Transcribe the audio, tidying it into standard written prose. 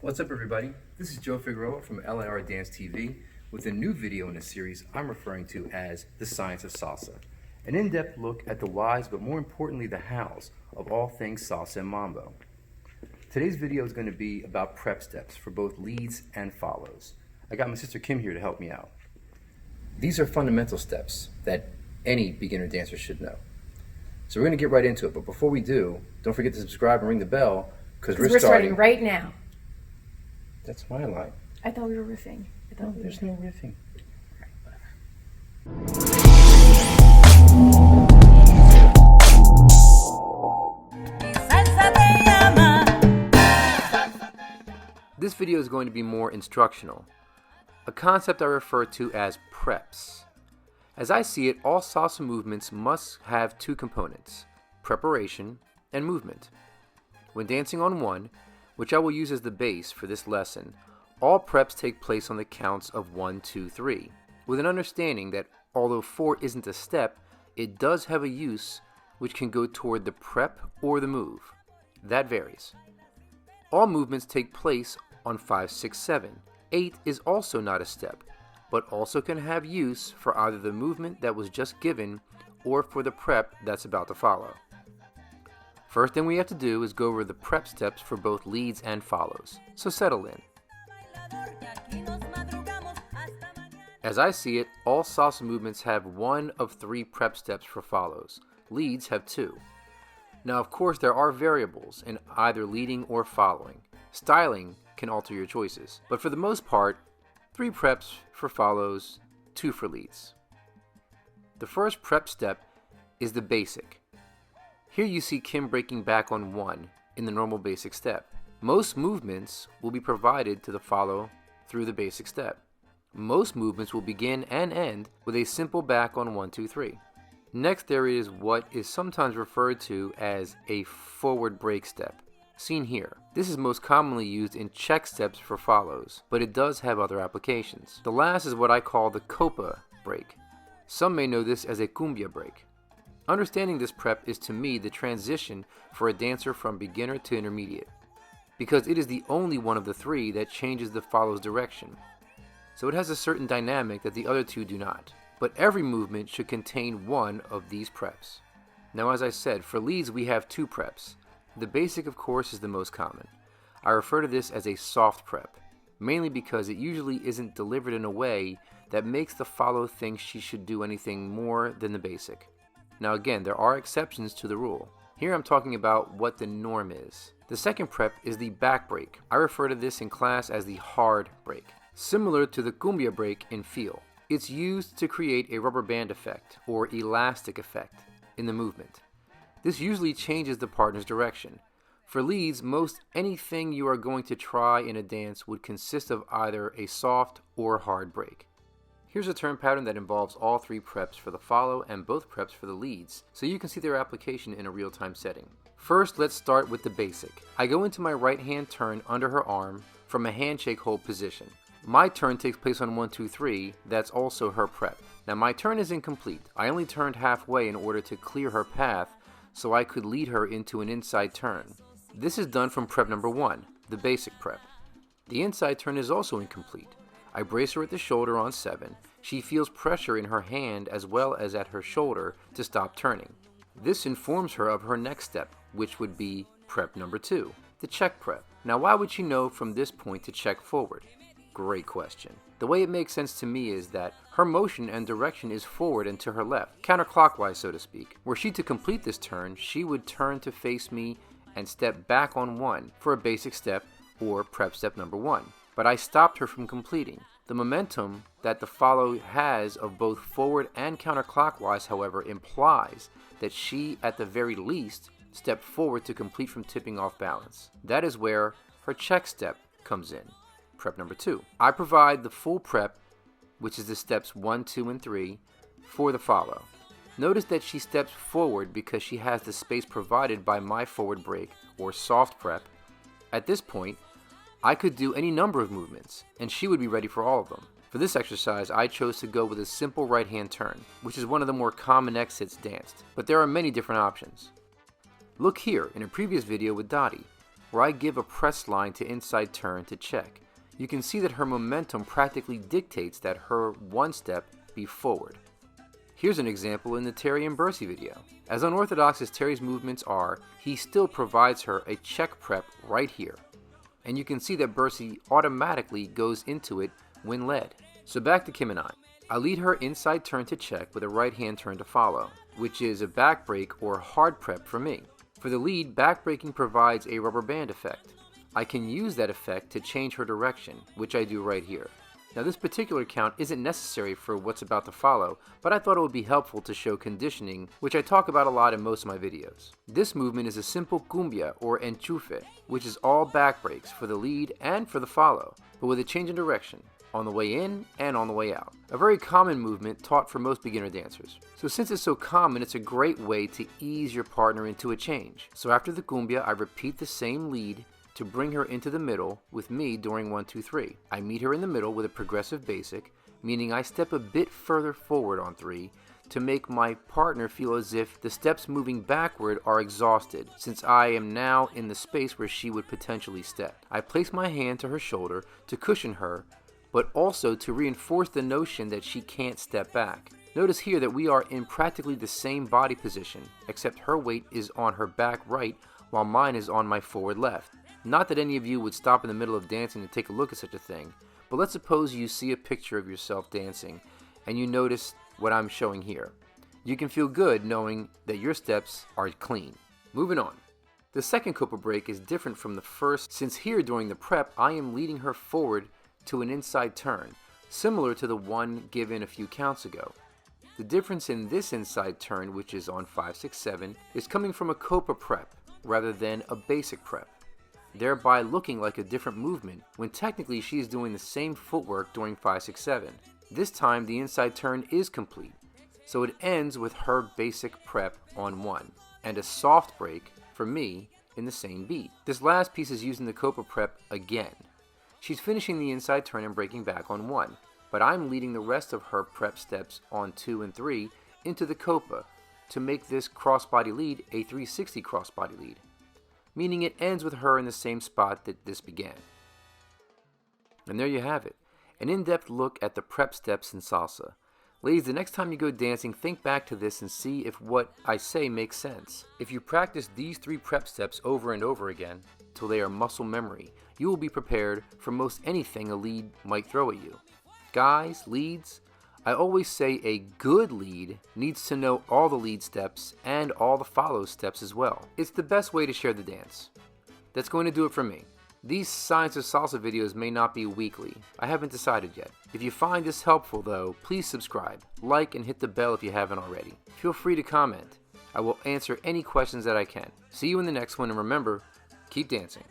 What's up, everybody? This is Joe Figueroa from LIRDANCE TV with a new video in a series I'm referring to as The Science of Salsa, an in-depth look at the whys, but more importantly the hows, of all things salsa and mambo. Today's video is going to be about prep steps for both leads and follows. I got my sister Kim here to help me out. These are fundamental steps that any beginner dancer should know. So we're going to get right into it, but before we do, don't forget to subscribe and ring the bell because we're starting right now. That's my line. I thought we were riffing. There's no riffing. This video is going to be more instructional, a concept I refer to as preps. As I see it, all salsa movements must have two components, preparation and movement. When dancing on one, which I will use as the base for this lesson, all preps take place on the counts of 1, 2, 3, with an understanding that although 4 isn't a step, it does have a use which can go toward the prep or the move. That varies. All movements take place on 5, 6, 7. 8 is also not a step, but also can have use for either the movement that was just given or for the prep that's about to follow. First thing we have to do is go over the prep steps for both leads and follows, so settle in. As I see it, all salsa movements have one of 3 prep steps for follows. Leads have 2. Now of course there are variables in either leading or following. Styling can alter your choices, but for the most part, 3 preps for follows, 2 for leads. The first prep step is the basic. Here you see Kim breaking back on 1 in the normal basic step. Most movements will be provided to the follow through the basic step. Most movements will begin and end with a simple back on 1, 2, 3. Next there is what is sometimes referred to as a forward break step, seen here. This is most commonly used in check steps for follows, but it does have other applications. The last is what I call the copa break. Some may know this as a cumbia break. Understanding this prep is to me the transition for a dancer from beginner to intermediate, because it is the only one of the 3 that changes the follow's direction. So it has a certain dynamic that the other 2 do not. But every movement should contain one of these preps. Now as I said, for leads we have 2 preps. The basic of course is the most common. I refer to this as a soft prep, mainly because it usually isn't delivered in a way that makes the follow think she should do anything more than the basic. Now again, there are exceptions to the rule. Here I'm talking about what the norm is. The second prep is the back break. I refer to this in class as the hard break, similar to the cumbia break in feel. It's used to create a rubber band effect or elastic effect in the movement. This usually changes the partner's direction. For leads, most anything you are going to try in a dance would consist of either a soft or hard break. Here's a turn pattern that involves all 3 preps for the follow and both preps for the leads, so you can see their application in a real-time setting. First, let's start with the basic. I go into my right hand turn under her arm from a handshake hold position. My turn takes place on 1, 2, 3, that's also her prep. Now my turn is incomplete. I only turned halfway in order to clear her path so I could lead her into an inside turn. This is done from prep number 1, the basic prep. The inside turn is also incomplete. I brace her at the shoulder on 7. She feels pressure in her hand as well as at her shoulder to stop turning. This informs her of her next step, which would be prep number 2, the check prep. Now why would she know from this point to check forward? Great question. The way it makes sense to me is that her motion and direction is forward and to her left, counterclockwise so to speak. Were she to complete this turn, she would turn to face me and step back on 1 for a basic step or prep step number 1. But I stopped her from completing. The momentum that the follow has of both forward and counterclockwise, however, implies that she, at the very least, stepped forward to complete from tipping off balance. That is where her check step comes in, prep number 2. I provide the full prep, which is the steps 1, 2, and 3, for the follow. Notice that she steps forward because she has the space provided by my forward break, or soft prep. At this point, I could do any number of movements, and she would be ready for all of them. For this exercise, I chose to go with a simple right-hand turn, which is one of the more common exits danced, but there are many different options. Look here in a previous video with Dottie. where I give a press line to inside turn to check. You can see that her momentum practically dictates that her one step be forward. Here's an example in the Terry and Bercy video. As unorthodox as Terry's movements are, he still provides her a check prep right here. And you can see that Bercy automatically goes into it when led. So back to Kim and I lead her inside turn to check with a right hand turn to follow, which is a back break or hard prep for me. For the lead, back breaking provides a rubber band effect. I can use that effect to change her direction, which I do right here. Now this particular count isn't necessary for what's about to follow, but I thought it would be helpful to show conditioning, which I talk about a lot in most of my videos. This movement is a simple cumbia or enchufe, which is all back breaks for the lead and for the follow, but with a change in direction, on the way in and on the way out. A very common movement taught for most beginner dancers. So since it's so common, it's a great way to ease your partner into a change. So after the cumbia, I repeat the same lead to bring her into the middle with me during 1, 2, 3. I meet her in the middle with a progressive basic, meaning I step a bit further forward on 3 to make my partner feel as if the steps moving backward are exhausted, since I am now in the space where she would potentially step. I place my hand to her shoulder to cushion her, but also to reinforce the notion that she can't step back. Notice here that we are in practically the same body position, except her weight is on her back right while mine is on my forward left. Not that any of you would stop in the middle of dancing to take a look at such a thing, but let's suppose you see a picture of yourself dancing and you notice what I'm showing here. You can feel good knowing that your steps are clean. Moving on. The second Copa break is different from the first, since here during the prep I am leading her forward to an inside turn, similar to the one given a few counts ago. The difference in this inside turn, which is on 5, 6, 7, is coming from a Copa prep rather than a basic prep, thereby looking like a different movement when technically she is doing the same footwork during 5, 6, 7. This time the inside turn is complete, so it ends with her basic prep on 1, and a soft break for me in the same beat. This last piece is using the Copa prep again. She's finishing the inside turn and breaking back on 1, but I'm leading the rest of her prep steps on 2 and 3 into the Copa to make this crossbody lead a 360 crossbody lead, meaning it ends with her in the same spot that this began. And there you have it, an in-depth look at the prep steps in salsa. Ladies, the next time you go dancing, think back to this and see if what I say makes sense. If you practice these 3 prep steps over and over again till they are muscle memory, you will be prepared for most anything a lead might throw at you. Guys, leads, I always say a good lead needs to know all the lead steps and all the follow steps as well. It's the best way to share the dance. That's going to do it for me. These Science of Salsa videos may not be weekly. I haven't decided yet. If you find this helpful though, please subscribe, like, and hit the bell if you haven't already. Feel free to comment. I will answer any questions that I can. See you in the next one, and remember, keep dancing.